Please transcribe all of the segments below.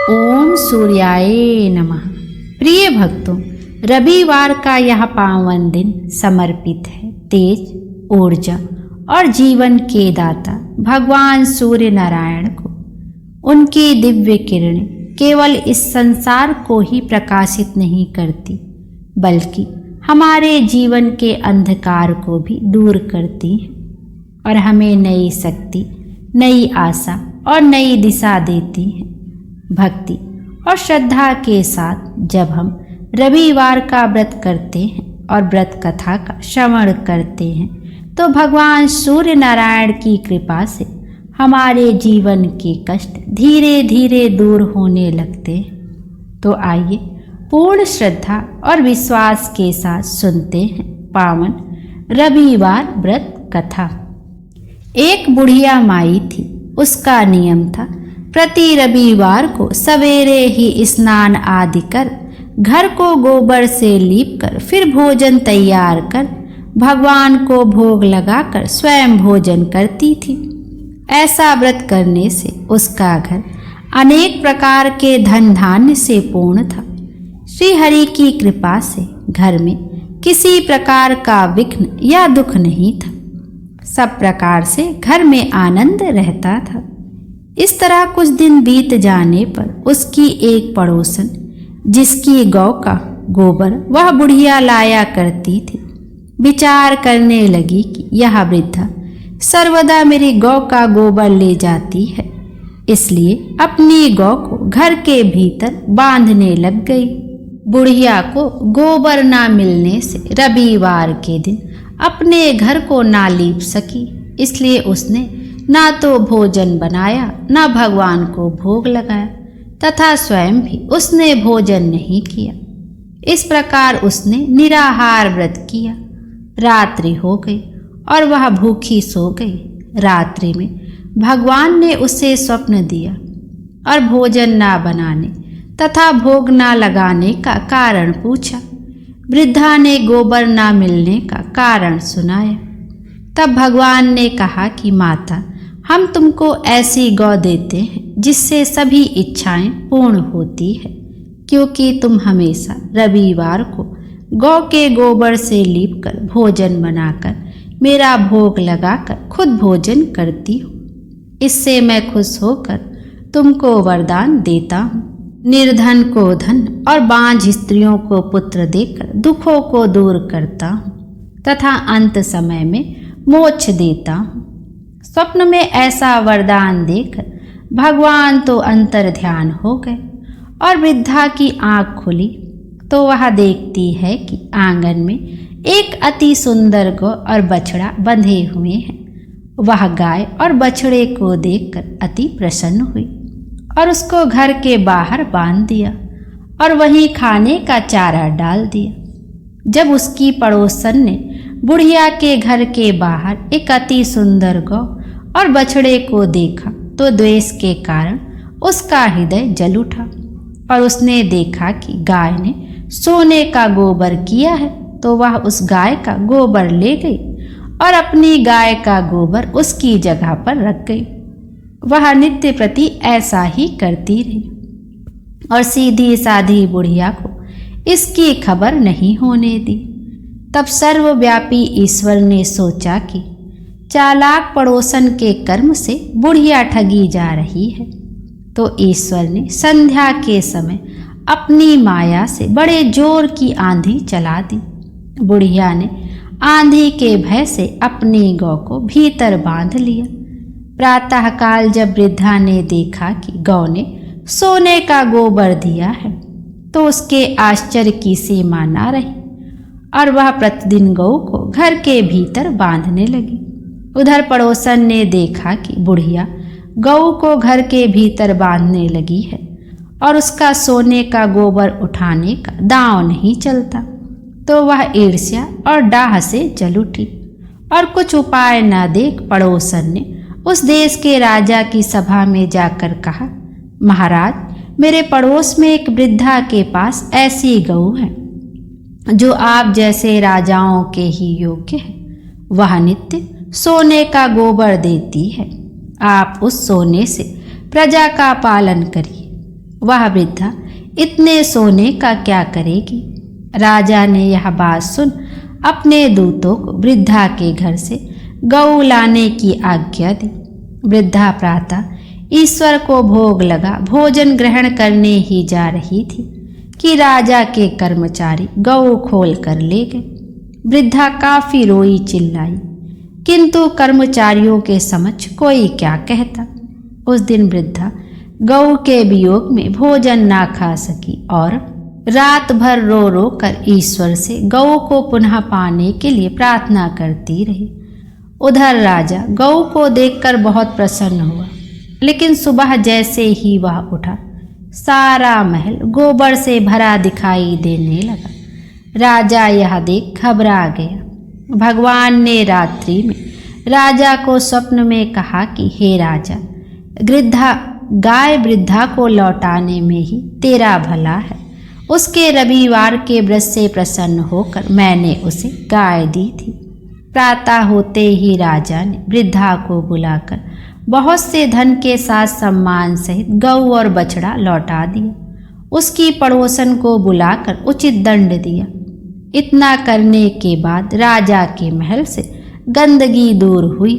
ओम सूर्याय नमः। प्रिय भक्तों, रविवार का यह पावन दिन समर्पित है तेज, ऊर्जा और जीवन के दाता भगवान सूर्य नारायण को। उनकी दिव्य किरणें केवल इस संसार को ही प्रकाशित नहीं करती, बल्कि हमारे जीवन के अंधकार को भी दूर करती हैं और हमें नई शक्ति, नई आशा और नई दिशा देती हैं। भक्ति और श्रद्धा के साथ जब हम रविवार का व्रत करते हैं और व्रत कथा का श्रवण करते हैं, तो भगवान सूर्य नारायण की कृपा से हमारे जीवन के कष्ट धीरे धीरे दूर होने लगते हैं। तो आइए पूर्ण श्रद्धा और विश्वास के साथ सुनते हैं पावन रविवार व्रत कथा। एक बुढ़िया माई थी। उसका नियम था प्रति रविवार को सवेरे ही स्नान आदि कर, घर को गोबर से लीप कर, फिर भोजन तैयार कर भगवान को भोग लगाकर स्वयं भोजन करती थी। ऐसा व्रत करने से उसका घर अनेक प्रकार के धन धान्य से पूर्ण था। श्री हरि की कृपा से घर में किसी प्रकार का विघ्न या दुख नहीं था। सब प्रकार से घर में आनंद रहता था। इस तरह कुछ दिन बीत जाने पर उसकी एक पड़ोसन, जिसकी गौ का गोबर वह बुढ़िया लाया करती थी, विचार करने लगी कि यह वृद्धा सर्वदा मेरी गौ का गोबर ले जाती है, इसलिए अपनी गौ को घर के भीतर बांधने लग गई। बुढ़िया को गोबर ना मिलने से रविवार के दिन अपने घर को ना लीप सकी, इसलिए उसने ना तो भोजन बनाया, ना भगवान को भोग लगाया तथा स्वयं भी उसने भोजन नहीं किया। इस प्रकार उसने निराहार व्रत किया। रात्रि हो गई और वह भूखी सो गई। रात्रि में भगवान ने उसे स्वप्न दिया और भोजन ना बनाने तथा भोग ना लगाने का कारण पूछा। वृद्धा ने गोबर ना मिलने का कारण सुनाया। तब भगवान ने कहा कि माता, हम तुमको ऐसी गौ देते हैं जिससे सभी इच्छाएं पूर्ण होती है, क्योंकि तुम हमेशा रविवार को गौ के गोबर से लीपकर भोजन बनाकर मेरा भोग लगाकर खुद भोजन करती हो। इससे मैं खुश होकर तुमको वरदान देता हूँ। निर्धन को धन और बांझ स्त्रियों को पुत्र देकर दुखों को दूर करता हूँ तथा अंत समय में मोक्ष देता हूँ। स्वप्न में ऐसा वरदान देकर भगवान तो अंतर ध्यान हो गए और वृद्धा की आंख खुली तो वह देखती है कि आंगन में एक अति सुंदर गौ और बछड़ा बंधे हुए हैं। वह गाय और बछड़े को देखकर अति प्रसन्न हुई और उसको घर के बाहर बांध दिया और वहीं खाने का चारा डाल दिया। जब उसकी पड़ोसन ने बुढ़िया के घर के बाहर एक अति सुंदर गौ और बछड़े को देखा तो द्वेष के कारण उसका हृदय जल उठा और उसने देखा कि गाय ने सोने का गोबर किया है, तो वह उस गाय का गोबर ले गई और अपनी गाय का गोबर उसकी जगह पर रख गई। वह नित्य प्रति ऐसा ही करती रही और सीधी साधी बुढ़िया को इसकी खबर नहीं होने दी। तब सर्वव्यापी ईश्वर ने सोचा कि चालाक पड़ोसन के कर्म से बुढ़िया ठगी जा रही है, तो ईश्वर ने संध्या के समय अपनी माया से बड़े जोर की आंधी चला दी। बुढ़िया ने आंधी के भय से अपनी गौ को भीतर बांध लिया। प्रातःकाल जब वृद्धा ने देखा कि गौ ने सोने का गोबर दिया है, तो उसके आश्चर्य की सीमा न रही और वह प्रतिदिन गौ को घर के भीतर बांधने लगी। उधर पड़ोसन ने देखा कि बुढ़िया गौ को घर के भीतर बांधने लगी है और उसका सोने का गोबर उठाने का दांव नहीं चलता, तो वह ईर्ष्या और डाह से जल उठी और कुछ उपाय न देख पड़ोसन ने उस देश के राजा की सभा में जाकर कहा, महाराज, मेरे पड़ोस में एक वृद्धा के पास ऐसी गऊ है जो आप जैसे राजाओं के ही योग्य है। वह नित्य सोने का गोबर देती है। आप उस सोने से प्रजा का पालन करिए वह वृद्धा इतने सोने का क्या करेगी। राजा ने यह बात सुन अपने दूतों को वृद्धा के घर से गऊ लाने की आज्ञा दी। वृद्धा प्रातः ईश्वर को भोग लगा भोजन ग्रहण करने ही जा रही थी कि राजा के कर्मचारी गऊ खोल कर ले गए। वृद्धा काफी रोई चिल्लाई, किंतु कर्मचारियों के समक्ष कोई क्या कहता। उस दिन वृद्धा गऊ के वियोग में भोजन ना खा सकी और रात भर रो रो कर ईश्वर से गऊ को पुनः पाने के लिए प्रार्थना करती रही। उधर राजा गऊ को देखकर बहुत प्रसन्न हुआ, लेकिन सुबह जैसे ही वह उठा सारा महल गोबर से भरा दिखाई देने लगा। राजा यह देख घबरा गया। भगवान ने रात्रि में राजा को स्वप्न में कहा कि हे राजा, वृद्धा को लौटाने में ही तेरा भला है। उसके रविवार के व्रत से प्रसन्न होकर मैंने उसे गाय दी थी। प्रातः होते ही राजा ने वृद्धा को बुलाकर बहुत से धन के साथ सम्मान सहित गऊ और बछड़ा लौटा दिया। उसकी पड़ोसन को बुलाकर उचित दंड दिया। इतना करने के बाद राजा के महल से गंदगी दूर हुई।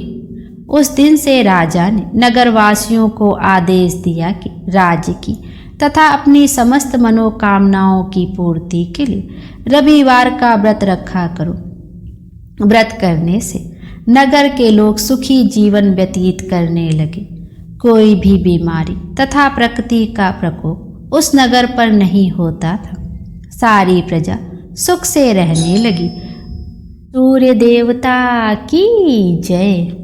उस दिन से राजा ने नगरवासियों को आदेश दिया कि राज्य की तथा अपनी समस्त मनोकामनाओं की पूर्ति के लिए रविवार का व्रत रखा करो। व्रत करने से नगर के लोग सुखी जीवन व्यतीत करने लगे। कोई भी बीमारी तथा प्रकृति का प्रकोप उस नगर पर नहीं होता था। सारी प्रजा सुख से रहने लगी। सूर्य देवता की जय।